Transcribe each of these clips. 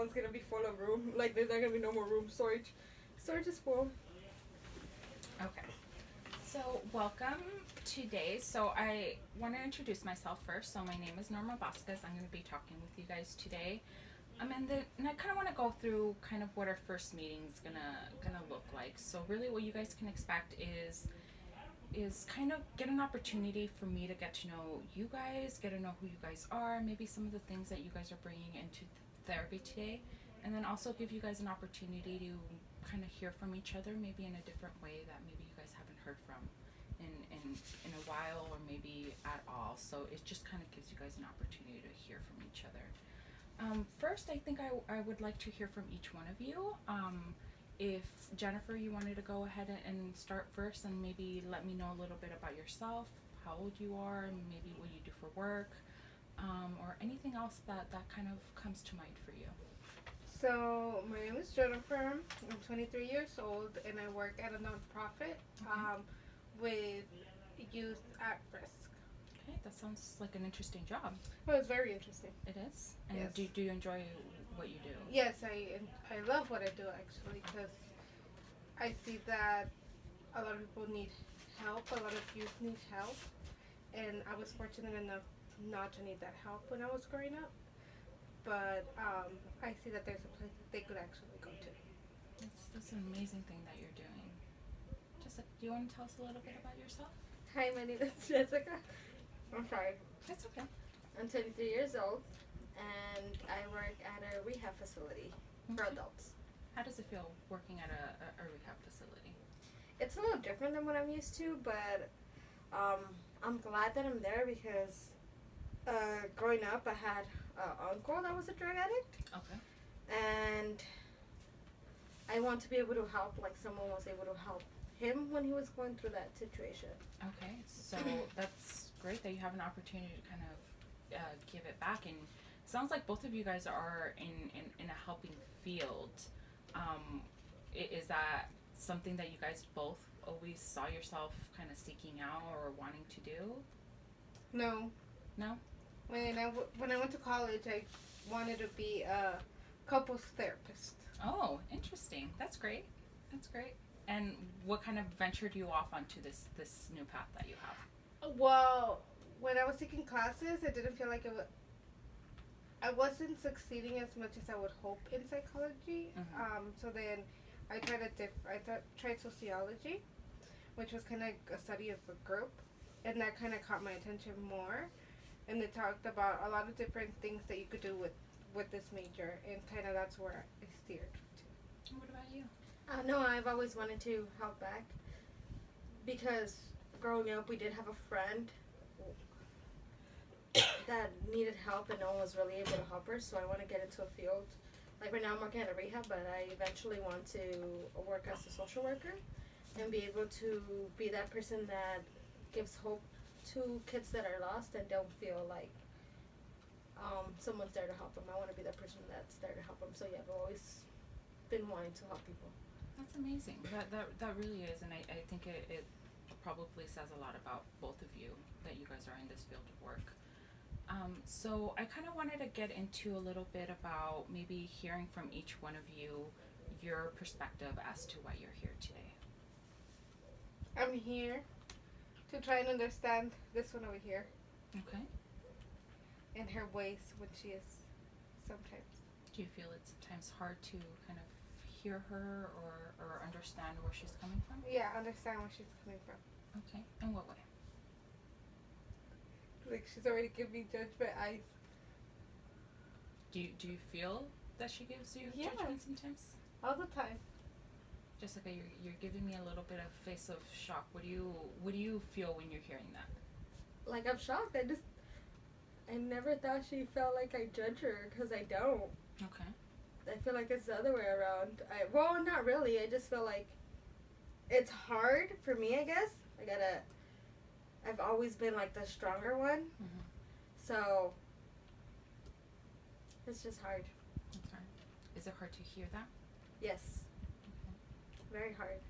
one's gonna be full of room. Like there's not gonna be no more room. Storage is full. Okay. So welcome today. So I want to introduce myself first. So my name is Norma Vasquez. I'm going to be talking with you guys today. And I kind of want to go through kind of what our first meeting's gonna look like. So really, what you guys can expect is kind of get an opportunity for me to get to know you guys, get to know who you guys are, maybe some of the things that you guys are bringing into therapy today, and then also give you guys an opportunity to kind of hear from each other, maybe in a different way that maybe you guys haven't heard from in a while or maybe at all. So it just kind of gives you guys an opportunity to hear from each other. First, I think I would like to hear from each one of you. If Jennifer, you wanted to go ahead and start first and maybe let me know a little bit about yourself, how old you are, and maybe what you do for work, or anything else that kind of comes to mind for you. So my name is Jennifer. I'm 23 years old, and I work at a nonprofit with youth at risk. Okay, that sounds like an interesting job. Well, it's very interesting. It is? And Yes. do you enjoy what you do? Yes, I love what I do actually because I see that a lot of people need help. A lot of youth need help, and I was fortunate enough not to need that help when I was growing up. But I see that there's a place that they could actually go to. That's an amazing thing that you're doing. Jessica, do you want to tell us a little bit about yourself? Hi, my name is Jessica. I'm sorry. That's okay. I'm 23 years old, and I work at a rehab facility for adults. How does it feel working at a rehab facility? It's a little different than what I'm used to, but I'm glad that I'm there because growing up, I had an uncle that was a drug addict, Okay. and I want to be able to help like someone was able to help him when he was going through that situation. Okay, so that's great that you have an opportunity to kind of give it back. And it sounds like both of you guys are in a helping field. Is that something that you guys both always saw yourself kind of seeking out or wanting to do? No. No? When I went to college, I wanted to be a couples therapist. Oh, interesting. That's great. That's great. And what kind of ventured you off onto this new path that you have? Well, when I was taking classes, I didn't feel like I wasn't succeeding as much as I would hope in psychology. Mm-hmm. So then I tried sociology, which was kind of a study of a group, and that kind of caught my attention more. And they talked about a lot of different things that you could do with this major, and kind of that's where I steered to. What about you? No, I've always wanted to help back because growing up, we did have a friend that needed help and no one was really able to help her, so I want to get into a field. Like right now I'm working at a rehab, but I eventually want to work as a social worker and be able to be that person that gives hope to kids that are lost and don't feel like someone's there to help them. I want to be that person that's there to help them. So yeah, I've always been wanting to help people. That's amazing. That really is, and I think it probably says a lot about both of you that you guys are in this field of work. So I kind of wanted to get into a little bit about maybe hearing from each one of you your perspective as to why you're here today. I'm here to try and understand this one over here Okay. and her ways when she is sometimes. Do you feel it's sometimes hard to kind of hear her or understand where she's coming from? Yeah, understand where she's coming from. Okay. In what way? Like she's already giving me judgment eyes. Do you feel that she gives you Yeah. judgment sometimes? All the time. Jessica, you're giving me a little bit of face of shock. What do you feel when you're hearing that? Like I'm shocked. I never thought she felt like I judge her because I don't. Okay. I feel like it's the other way around. Well, not really. I just feel like it's hard for me, I guess. I've always been like the stronger one. Mm-hmm. So it's just hard. Okay. Is it hard to hear that? Yes. Okay. Very hard.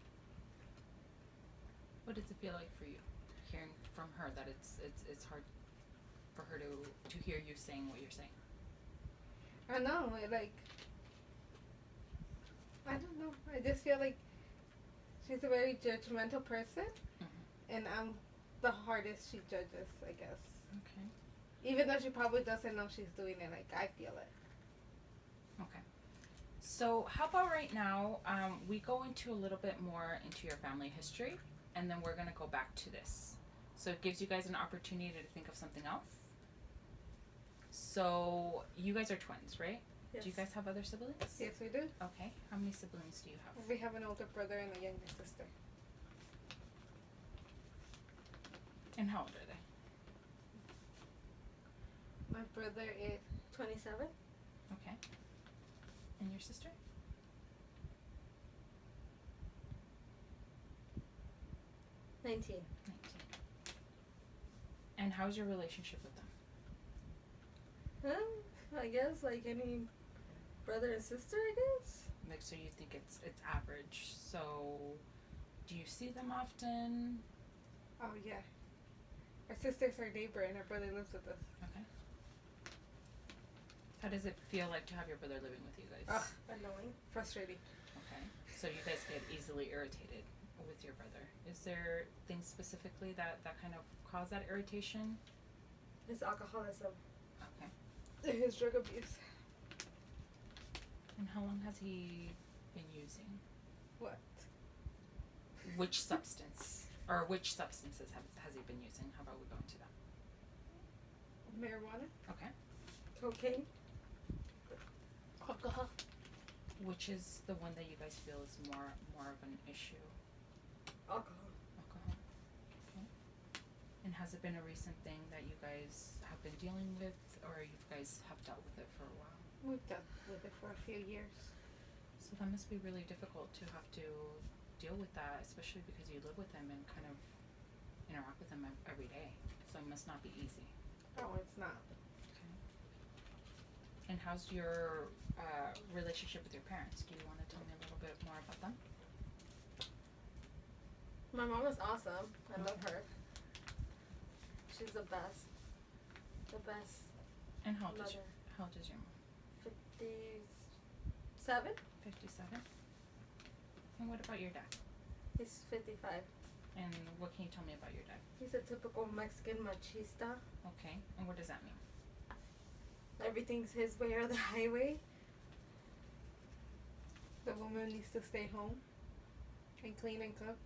What does it feel like for you, hearing from her that it's hard for her to hear you saying what you're saying? I know, like I don't know. I just feel like she's a very judgmental person, and I'm the hardest she judges, I guess. Okay. Even though she probably doesn't know she's doing it, like I feel it. Okay. So how about right now, we go into a little bit more into your family history, and then we're gonna go back to this. So it gives you guys an opportunity to think of something else. So you guys are twins, right? Yes. Do you guys have other siblings? Yes, we do. Okay. How many siblings do you have? We have an older brother and a younger sister. And how old are they? My brother is 27. Okay. And your sister? 19. 19. And how's your relationship with them? I guess like any brother and sister, I guess. Like, so you think it's average. So do you see them often? Oh yeah. Our sister's our neighbor and our brother lives with us. Okay. How does it feel like to have your brother living with you guys? Ugh, Annoying. frustrating. Okay. So you guys get easily irritated with your brother. Is there things specifically that kind of cause that irritation? It's alcoholism. Okay. His drug abuse. And how long has he been using? What? Which substance? Or which substances has he been using? How about we go into that? Marijuana? Okay. Cocaine. Alcohol. Which is the one that you guys feel is more of an issue? Alcohol. Alcohol. Okay. And has it been a recent thing that you guys have been dealing with, or you guys have dealt with it for a while? We've dealt with it for a few years. So that must be really difficult to have to deal with that, especially because you live with him and kind of interact with him every day. So it must not be easy. Oh, it's not. Okay. And how's your relationship with your parents? Do you want to tell me a little bit more about them? My mom is awesome. I love her. She's the best. The best And how old is mother. how old is your mom? 57. 57. And what about your dad? He's 55. And what can you tell me about your dad? He's a typical Mexican machista. Okay. And what does that mean? Everything's his way or the highway. The woman needs to stay home and clean and cook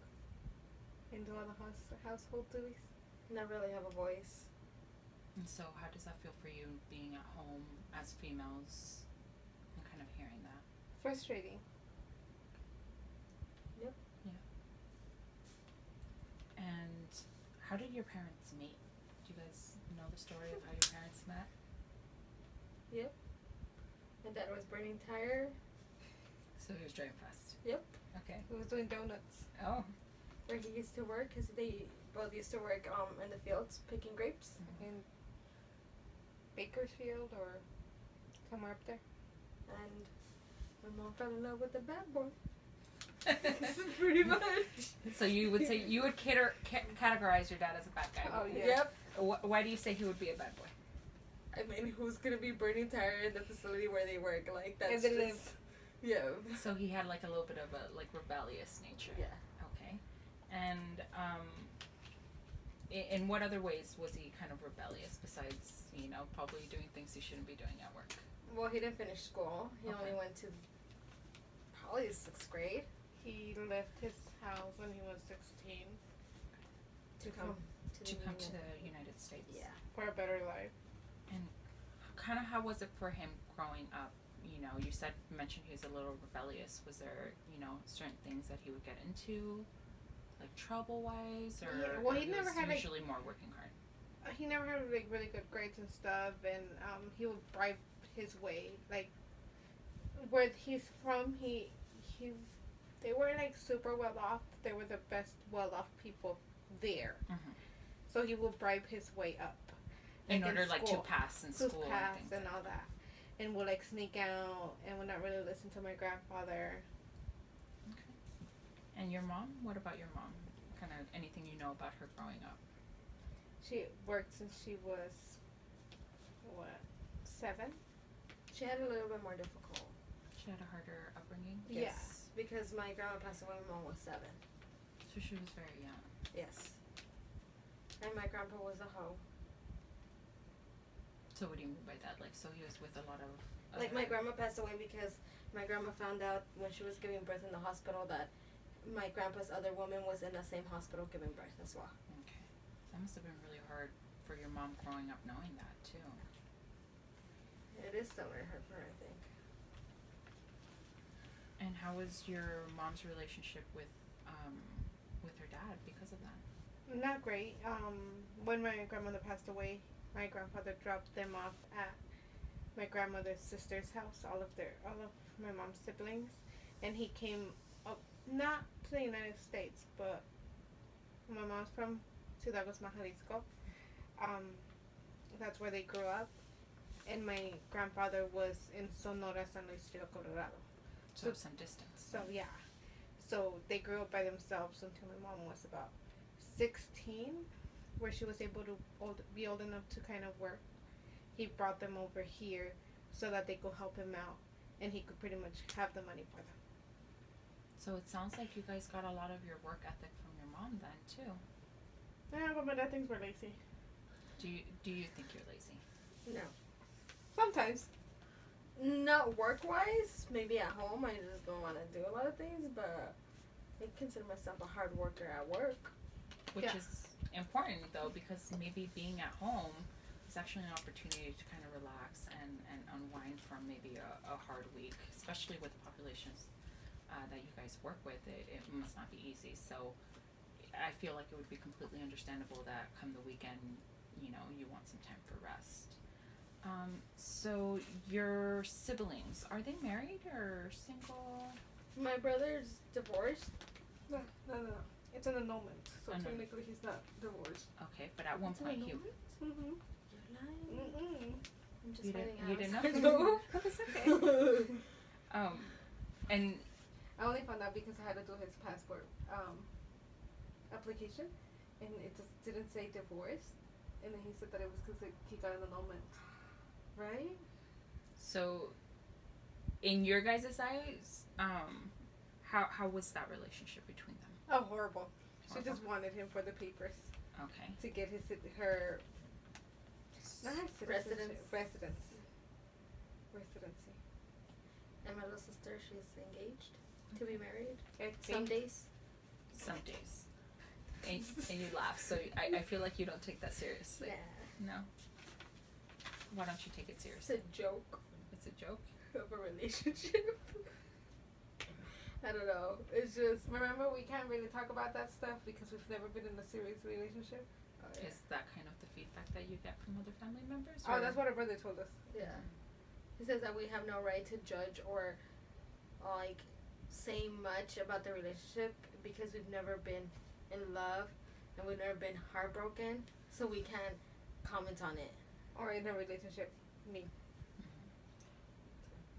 and do all the household duties. Not really have a voice. And so how does that feel for you being at home as females and kind of hearing that? Frustrating. Yep. Yeah. And how did your parents meet? Do you guys know the story of how your parents met? Yep. My dad was burning tire. So he was driving fast. Yep. Okay. He was doing donuts. Oh. Where he used to work, because they both used to work in the fields picking grapes. In Bakersfield or somewhere up there. And my mom fell in love with the bad boy. Pretty much. So you would say you would categorize your dad as a bad guy. Oh, yeah. Yep. Why do you say he would be a bad boy? I mean, who's gonna be burning tire in the facility where they work? Like that's And they just, live. Yeah. So he had like a little bit of a like rebellious nature. Yeah. Okay. And in what other ways was he kind of rebellious besides, probably doing things he shouldn't be doing at work? Well, he didn't finish school. He Okay. only went to probably 6th grade He left his house when he was 16 to come To come to the United States. Yeah. for a better life. Kind of how was it for him growing up? You mentioned he was a little rebellious. Was there, certain things that he would get into, like trouble wise, or Yeah, well, he was never had, like- usually more working hard? He never had like really good grades and stuff, and he would bribe his way. Like where he's from, they were like super well off. They were the best well off people there. Mhm. So he would bribe his way up. In like, order, in like, to school. pass in To school pass and things and like all that, and would like sneak out and would not really listen to my grandfather. Okay. And your mom? What about your mom? Kind of anything you know about her growing up? She worked since she was 7. She had a little bit more difficult. She she had a harder upbringing? Yes, because my grandma passed away when Mom was 7. So she was very young. Yes. And my grandpa was a hoe. So what do you mean by that? Like, so he was with a lot of Like, my grandma passed away because my grandma found out when she was giving birth in the hospital that my grandpa's other woman was in the same hospital giving birth as well. Okay. That must have been really hard for your mom growing up knowing that, too. It is still very hard for her, I think. And how was your mom's relationship with her dad because of that? Not great. When my grandmother passed away, my grandfather dropped them off at my grandmother's sister's house, all of my mom's siblings, and he came up, not to the United States, but my mom's from Ciudad Guzman, Jalisco. That's where they grew up, and my grandfather was in Sonora, San Luis Rio, Colorado. So some distance. So yeah, so they grew up by themselves until my mom was about 16, where she was able to be old enough to kind of work. He brought them over here so that they could help him out, and he could pretty much have the money for them. So it sounds like you guys got a lot of your work ethic from your mom then too. Yeah, but my dad thinks we're lazy. Do you think you're lazy? No. Sometimes. Not work-wise. Maybe at home I just don't want to do a lot of things, but I consider myself a hard worker at work. Which is important though, because maybe being at home is actually an opportunity to kind of relax and unwind from maybe a hard week, especially with the populations that you guys work with. It must not be easy. So I feel like it would be completely understandable that come the weekend, you know, you want some time for rest. So your siblings, are they married or single? My brother's divorced. No. It's an annulment, so Annulment. technically he's not divorced. Okay, but at one It's an point he. Mm-hmm. You're lying. Mm-mm. I'm just You finding didn't- you out. didn't know? know? It's okay. And I only found out because I had to do his passport application, and it just didn't say divorce, and then he said that it was because he got an annulment. Right? so, in your guys' eyes, how was that relationship between them? Oh, horrible. She Horrible. just wanted him for the papers Okay. to get her not her citizenship, residency. And my little sister, she's engaged to be married. I Some think. days. Some days. And you laugh, so I feel like you don't take that seriously. Yeah. No? Why don't you take it It's seriously? a joke It's a joke? of a relationship. I don't know. It's just. Remember, we can't really talk about that stuff because we've never been in a serious relationship. Is that kind of the feedback that you get from other family members? Oh, or- that's what our brother told us. Yeah. He says that we have no right to judge or like say much about the relationship because we've never been in love and we've never been heartbroken, so we can't comment on it. Or in a relationship. Me.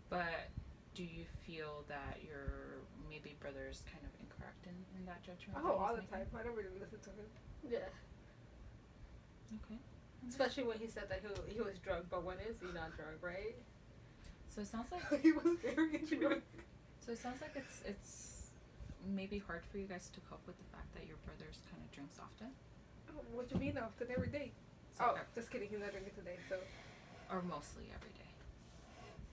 But do you feel that your maybe brother's kind of incorrect in that judgment? that Oh, he's all the making? time. I don't really listen to him. Yeah. Okay. Especially when he said that he was drunk, but when is he not drunk, right? So it sounds like He was very drunk. it's maybe hard for you guys to cope with the fact that your brother's kind of drinks often, Oh, what do you mean often? Every day. So, Just kidding. He's not drinking today, so or mostly every day.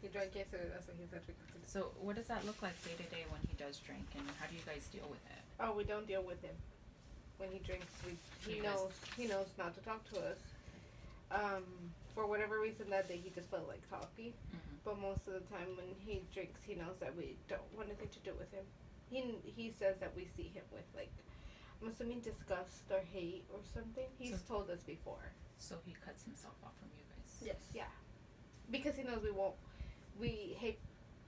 he drank yesterday. That's why he's not drinking today. So what does that look like day to day when he does drink, and how do you guys deal with it? Oh, we don't deal with him when he drinks. He You guys- knows not to talk to us. For whatever reason that day he just felt like talking. Mm-hmm. But most of the time when he drinks, he knows that we don't want anything to do with him. He says that we see him with like, I'm assuming disgust or hate or something. He's told us before. So he cuts himself off from you guys. Yes. Yeah, because he knows we hate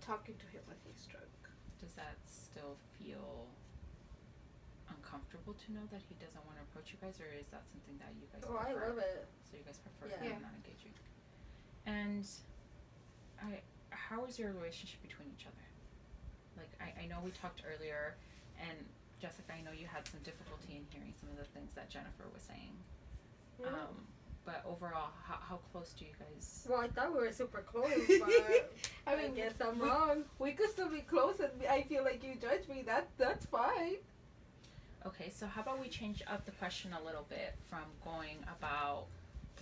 talking to him when he's drunk. Does that still feel uncomfortable to know that he doesn't want to approach you guys, or is that something that you guys Oh, I prefer? love it. So you guys prefer Yeah. him not engaging. And how is your relationship between each other? Like I know we talked earlier, and Jessica, I know you had some difficulty in hearing some of the things that Jennifer was saying. Yeah. But overall, how close do you guys? Well, I thought we were super close, but I guess I'm wrong. We could still be close, and I feel like you judge me. That's fine. Okay, so how about we change up the question a little bit from going about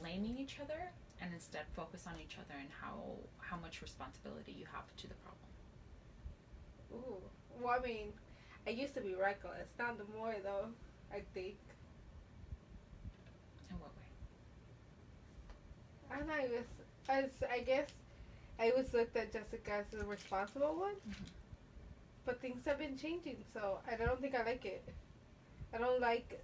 blaming each other and instead focus on each other and how much responsibility you have to the problem. Ooh. Well, I mean, I used to be reckless. Not the more though. I think. In what way? I don't know. I guess I was looked at Jessica as the responsible one. Mm-hmm. But things have been changing, so I don't think I like it. I don't like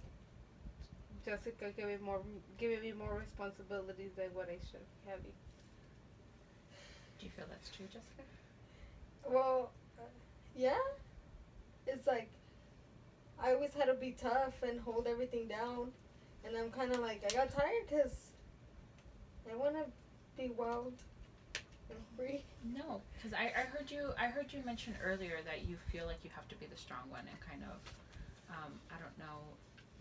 Jessica giving me more responsibilities than what I should be having. Do you feel that's true, Jessica? Well, yeah. It's like I always had to be tough and hold everything down, and I'm kind of like I got tired because I want to be wild and free. No, because I heard you mention earlier that you feel like you have to be the strong one and kind of I don't know,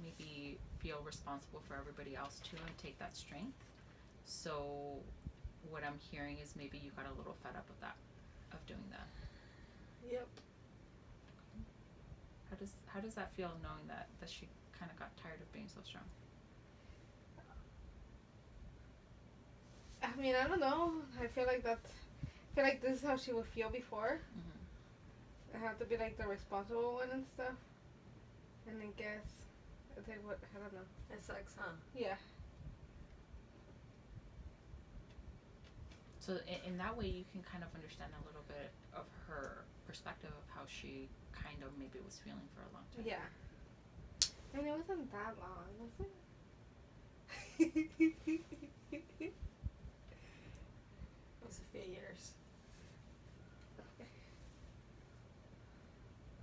maybe feel responsible for everybody else too and take that strength. So what I'm hearing is maybe you got a little fed up of doing that. Yep. How does that feel knowing that she kind of got tired of being so strong? I mean, I don't know. I feel like this is how she would feel before. Mm-hmm. I have to be like the responsible one and stuff. And I guess I don't know. It sucks, huh? Yeah. So in that way, you can kind of understand a little bit of her perspective of how she kind of maybe was feeling for a long time. Yeah. I mean, it wasn't that long, was it? It was a few years.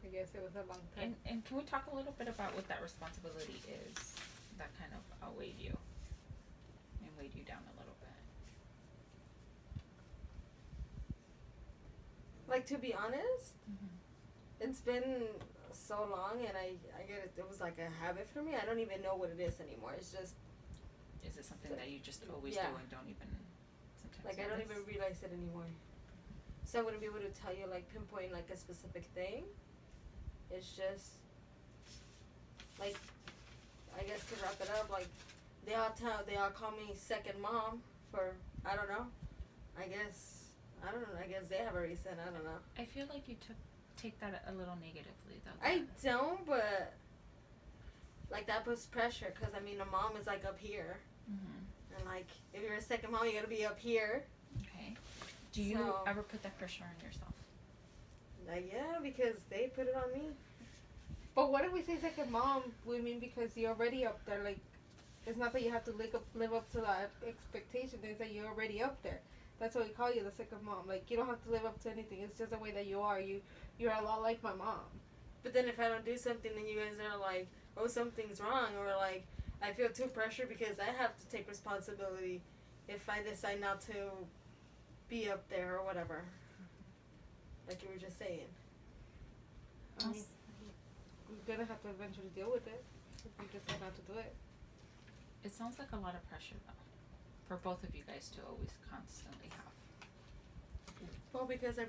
I guess it was a long time. And can we talk a little bit about what that responsibility is that kind of outweighed you and weighed you down a little bit? Like, to be honest, Mm-hmm. it's been so long, and I get it. It was like a habit for me. I don't even know what it is anymore. It's just Is it something that you just always Yeah. do and don't even sometimes like I don't notice? even realize it anymore. So I wouldn't be able to tell you like pinpoint like a specific thing. It's just like I guess to wrap it up, like they all call me second mom for I don't know. I guess they have a reason. I don't know. I feel like you take that a little negatively though. I don't, but like that puts pressure because I mean a mom is like up here, Mm-hmm. and like if you're a second mom, you gotta be up here. Okay. Do you So- ever put that pressure on yourself? Like yeah, because they put it on me. But what if we say second mom? We mean because you're already up there. Like, it's not that you have to live up to that expectation. It's that you're already up there. That's why we call you the second mom. Like, you don't have to live up to anything. It's just the way that you are. You're a lot like my mom. But then if I don't do something, then you guys are like, oh, something's wrong, or like I feel too pressured because I have to take responsibility if I decide not to be up there or whatever. Like you were just saying. I mean, you're gonna have to eventually deal with it. If you decide not to do it. It sounds like a lot of pressure though, for both of you guys to always constantly have. Well, because our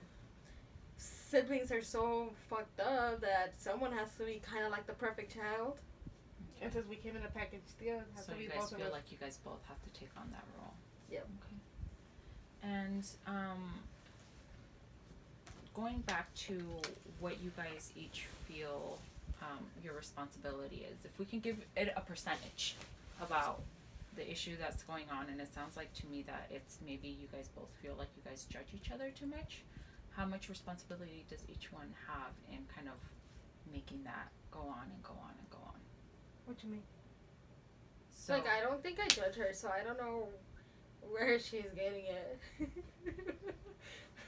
siblings are so fucked up that someone has to be kind of like the perfect child. And since we came in a package deal, it has So to be you guys both of feel us. like you guys both have to take on that role. Yep. Okay. And going back to what you guys each feel your responsibility is, if we can give it a percentage about the issue that's going on, and it sounds like to me that it's maybe you guys both feel like you guys judge each other too much. How much responsibility does each one have in kind of making that go on and go on and go on? What you mean? So Like I don't think I judge her, so I don't know where she's getting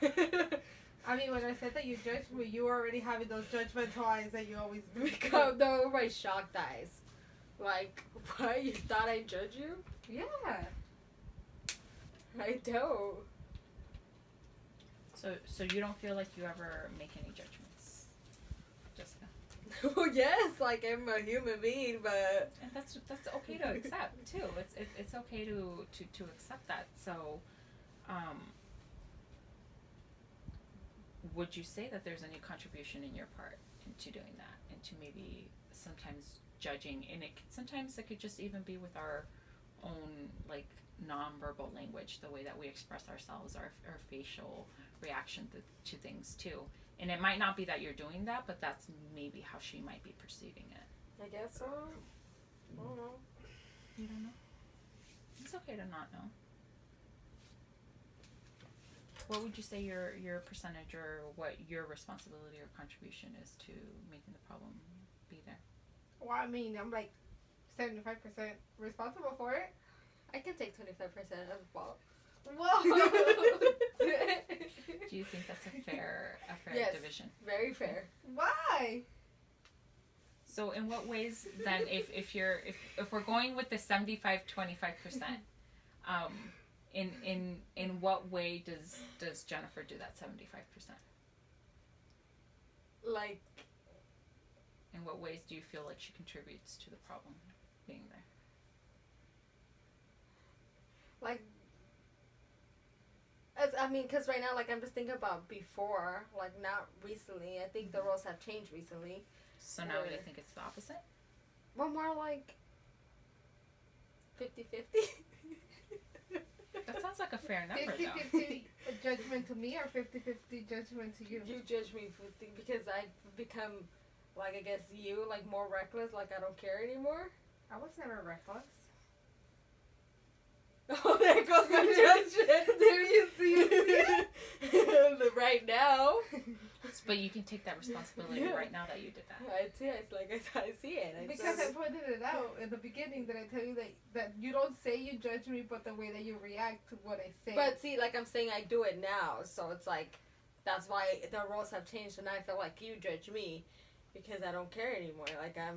it. I mean, when I said that you judged me, you were already having those judgmental eyes that you always do. Because no, my shocked eyes. Like, what? You thought I judge you? Yeah. I don't. So you don't feel like you ever make any judgments, Jessica? Well, yes, like I'm a human being, but And that's okay to accept too. It's okay to accept that. So, would you say that there's any contribution in your part into doing that, into maybe sometimes judging, and sometimes it could just even be with our own like nonverbal language, the way that we express ourselves, our facial reaction to things too. And it might not be that you're doing that, but that's maybe how she might be perceiving it. I guess so. I don't know. You don't know? It's okay to not know. What would you say your percentage or what your responsibility or contribution is to making the problem be there? Well, I mean, I'm like 75% responsible for it. I can take 25% of the fault. Whoa! Do you think that's a fair Yes. division? Very fair. Why? So in what ways then, if we're going with the 75-25%, in what way does Jennifer do that 75%? Like, In what ways do you feel like she contributes to the problem being there? like, because right now, like, I'm just thinking about before, like, not recently. I think the roles have changed recently. So now you think it's the opposite? Well, more like 50-50. That sounds like a fair number, 50-50 judgment to me or 50-50 judgment to you? You judge me because I've become, like, I guess you, like, more reckless, like, I don't care anymore. I was never reckless. Oh, there goes my judgment. There you see. Right now. But you can take that responsibility right now that you did that. I see it. I see it. Because I pointed it out in the beginning that I tell you that you don't say you judge me, but the way that you react to what I say. But see, like I'm saying, I do it now, so it's like that's why the roles have changed, and I feel like you judge me because I don't care anymore. Like I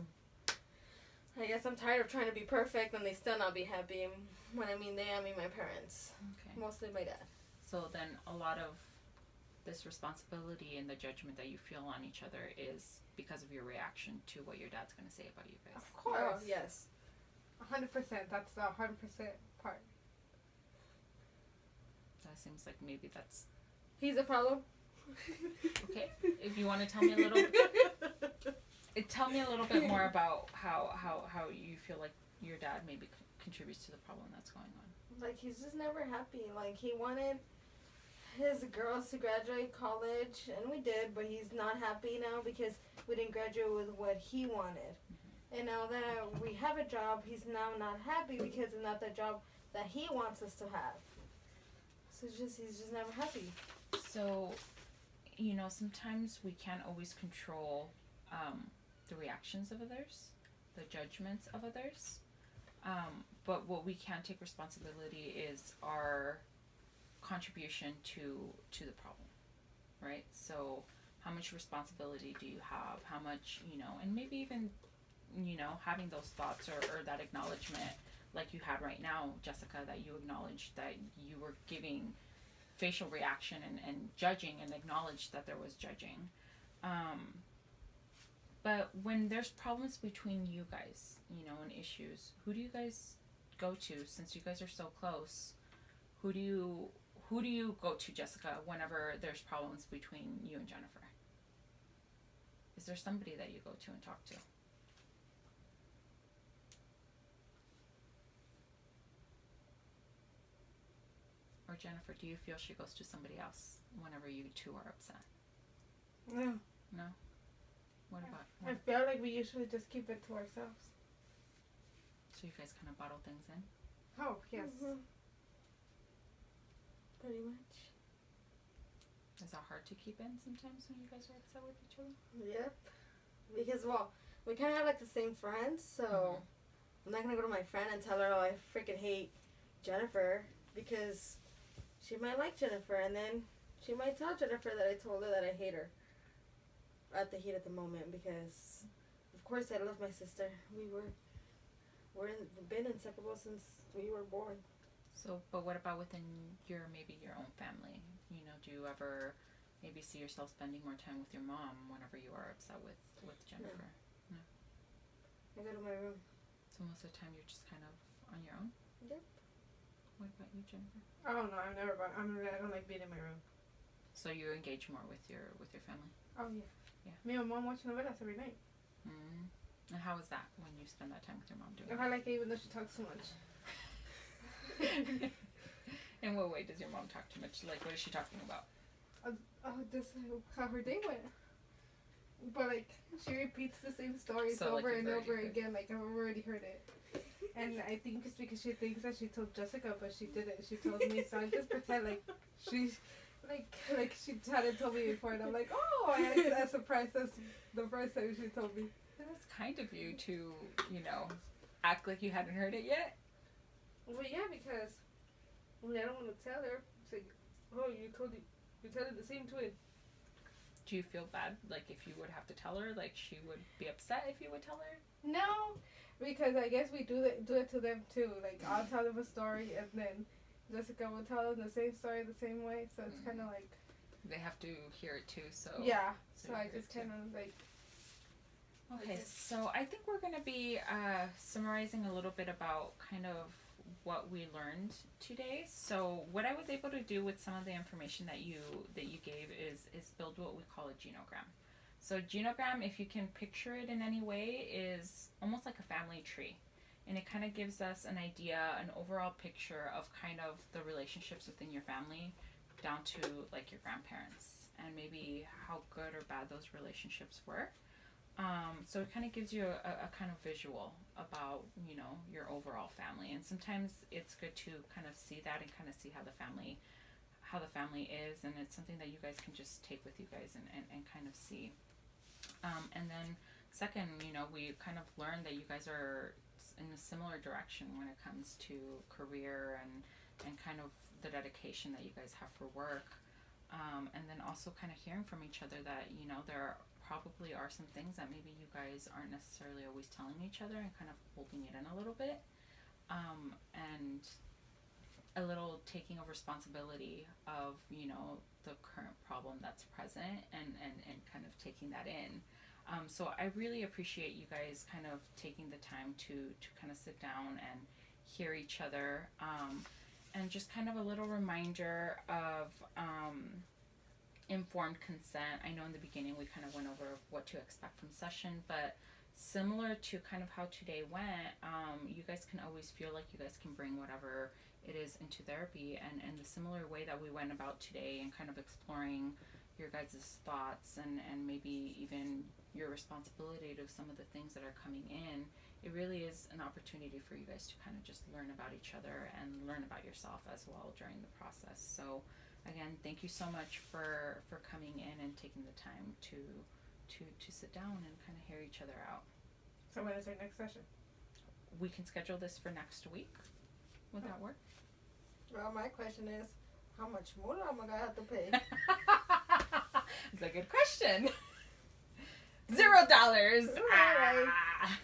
guess I'm tired of trying to be perfect, and they still not be happy. And when I mean they, I mean my parents, Okay. mostly my dad. So then a lot of this responsibility and the judgment that you feel on each other is because of your reaction to what your dad's going to say about you guys. Of course. Oh yes. 100%. That's the 100% part. That seems like maybe that's He's a problem. okay. If you want to tell me a little bit more about how you feel like your dad maybe contributes to the problem that's going on. Like he's just never happy. Like he wanted his girls to graduate college, and we did, but he's not happy now because we didn't graduate with what he wanted. Mm-hmm. And now that we have a job, he's now not happy because it's not the job that he wants us to have. So he's just never happy. So, sometimes we can't always control the reactions of others, the judgments of others. But what we can take responsibility is our contribution to the problem, right? So how much responsibility do you have? How much, and maybe even, having those thoughts or that acknowledgement like you had right now, Jessica, that you acknowledged that you were giving facial reaction and judging and acknowledged that there was judging. But when there's problems between you guys, and issues, who do you guys go to since you guys are so close? Who do you go to, Jessica, whenever there's problems between you and Jennifer? Is there somebody that you go to and talk to? Or Jennifer, do you feel she goes to somebody else whenever you two are upset? No. No? What about? I feel like we usually just keep it to ourselves. So you guys kind of bottle things in? Oh, yes. Mm-hmm. Pretty much. Is that hard to keep in sometimes when you guys are upset with each other? Yep. Because, well, we kind of have, like, the same friends, so I'm not going to go to my friend and tell her, oh, I freaking hate Jennifer, because she might like Jennifer, and then she might tell Jennifer that I told her that I hate her at the heat of the moment, because, of course, I love my sister. We've been inseparable since we were born. So, but what about within your own family? Do you ever, maybe see yourself spending more time with your mom whenever you are upset with Jennifer. I go to my room. So most of the time you're just kind of on your own? Yep. What about you, Jennifer? I don't know. I don't like being in my room. So you engage more with your family? Oh yeah. Yeah. Me and my mom watching novelas every night. Mm. And how is that when you spend that time with your mom doing I like it even though she talks too much. In what way does your mom talk too much? Like, what is she talking about? Just how her day went. But like she repeats the same stories So, like, over you've and already over heard. again. Like I've already heard it. And I think it's because she thinks that she told Jessica, but she didn't. She told me, so I just pretend like she's like she hadn't told me before, and I'm like, oh, I had a surprise. That's the first time she told me. That's kind of you to, act like you hadn't heard it yet. Well, yeah, because I don't want to tell her. It's like, oh, you're telling the same twin. Do you feel bad, like, if you would have to tell her? Like, she would be upset if you would tell her? No, because I guess we do it to them too. Like I'll tell them a story, and then Jessica will tell them the same story the same way. So it's kind of like They have to hear it too, so... yeah. So So I you hear just it too. kind of like. Okay, so I think we're going to be summarizing a little bit about kind of what we learned today. So what I was able to do with some of the information that you gave is build what we call a genogram. So a genogram, if you can picture it in any way, is almost like a family tree. And it kind of gives us an idea, an overall picture of kind of the relationships within your family down to like your grandparents and maybe how good or bad those relationships were. So it kind of gives you a kind of visual about, your overall family. And sometimes it's good to kind of see that and kind of see how the family is. And it's something that you guys can just take with you guys and kind of see. And then second, we kind of learned that you guys are in a similar direction when it comes to career and kind of the dedication that you guys have for work. And then also kind of hearing from each other that, there probably are some things that maybe you guys aren't necessarily always telling each other and kind of holding it in a little bit. And a little taking of responsibility of, the current problem that's present and kind of taking that in. So I really appreciate you guys kind of taking the time to kind of sit down and hear each other. And just kind of a little reminder of informed consent. I know in the beginning we kind of went over what to expect from session, but similar to kind of how today went, you guys can always feel like you guys can bring whatever it is into therapy, and the similar way that we went about today and kind of exploring your guys' thoughts and maybe even your responsibility to some of the things that are coming in. It really is an opportunity for you guys to kind of just learn about each other and learn about yourself as well during the process. So again, thank you so much for coming in and taking the time to sit down and kind of hear each other out. So when is our next session? We can schedule this for next week. Would that work? Well, my question is, how much more am I gonna have to pay? It's a good question. $0. Right. Ah.